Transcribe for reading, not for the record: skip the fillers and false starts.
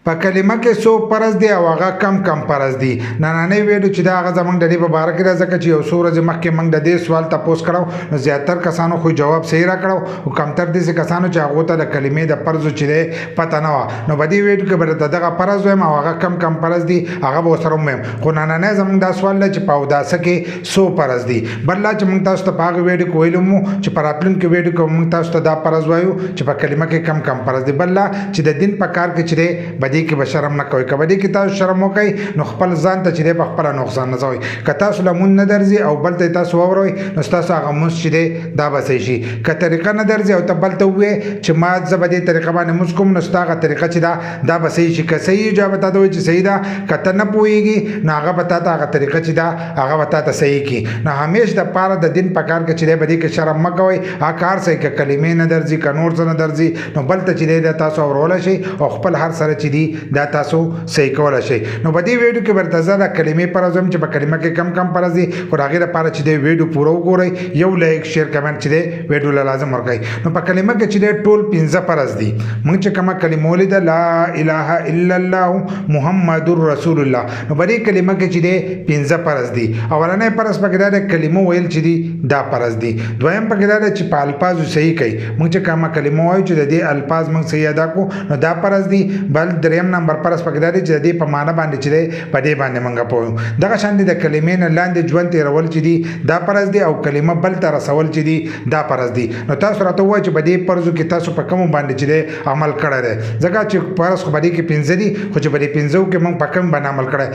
په کلمه کې څو فرض دي او هغه کم فرض دي. نننۍ ویډیو چې دا هغه زمونږ د دې په باره کې ده، ځکه چې یو څو ورځې مخکې موږ د دې سوال تپوس کړو، نو زیاتر کسانو خو جواب صحیح راکړو او کمتر داسې کسانو چې هغو ته د کلمې د فرضو چې دی پته نه وه. نو په دې ویډیو کې به درته دغه فرض وایم او هغه کم فرض دي هغه به ورسره ووایم. خو نننی زموږ دا سوال دی چې په اوداسه کې څو فرض دي. بل لا چې موږ تاسو ته په هغه ویډیو کې ویلي وو چې په راتلونکي ویډیو کې موږ تاسو ته دا فرض وایو چې په کلمه کې کم فرض دي. بل لا چې د دین په کار کې چې دی په دې کې به شرم نه کوئ. که په دې کې تاسو شرم وکئ نو خپل ځان ته چې دی په خپله نقصان نه ځوئ. که تاسو لمونځ نه درځي او بل ته تاسو واوروئ نو ستاسو هغه مونځ چې دی دا به صحیح شي. که طریقه نه درځي او ته بل ته ووایې چې ما زه به دې طریقه باندې مونځ کوم، نو ستا هغه طریقه چې دا به صحیح شي. که صحیح جواب به تا ته وایي چې صحیح ده، که ته نه پوهېږي نو هغه به تا ته هغه طریقه چې ده هغه به تا ته صحیح کړي. نو همیش دپاره د دین په کار کې چې دی په دې کې شرم مه کوئ. هغه کار صحیح که کلمې نه درځي، که نور څه نه درځي، نو بل ته چې دی دا تاسو اورولی شئ او خپل هر سره چې دي دا تاسو صحیح کولی شئ. نو په دې ویډیو کې به درته زه د کلمې فرض وایم چې په کلمه کې کم فرض دي. خو د هغې لپاره چې دی ویډیو پوره وګورئ، یو لایک شیر کمنټ چې دی ویډیو له لازم ورکوئ. نو په کلمه کې چې دی ټول 15 فرض دي. موږ چې کومه کلمه ولیده لا اله الا الله محمد رسول الله، نو په دې کلمه کې چې دی 15 فرض دي. اولنی فرض پکې دا دی کلمه ویل چې دي دا فرض دي. دویم پکې دا دی چې په الفاظو صحیح کوي. موږ چې کومه کلمه وایو چې د دې الفاظ موږ صحیح ادا کړو نو دا فرض دي. بل دریم نمبر فرض پکې دا دی چې د دې په معنا باندې چې دی په دې باندې موږ پوه یو. دغه شان دي د کلمې نه لاندې ژوند تېرول چې دي دا فرض دي او کلمه بل ته رسول چې دي دا فرض دي. نو تاسو راته ووایئ چې په دې فرضو کې تاسو په کومو باندې چې دی عمل کړی دی. ځکه چې فرض خو په دې کې 15 دي، خو چې په دې 15 کې موږ په کوم باندې عمل کړی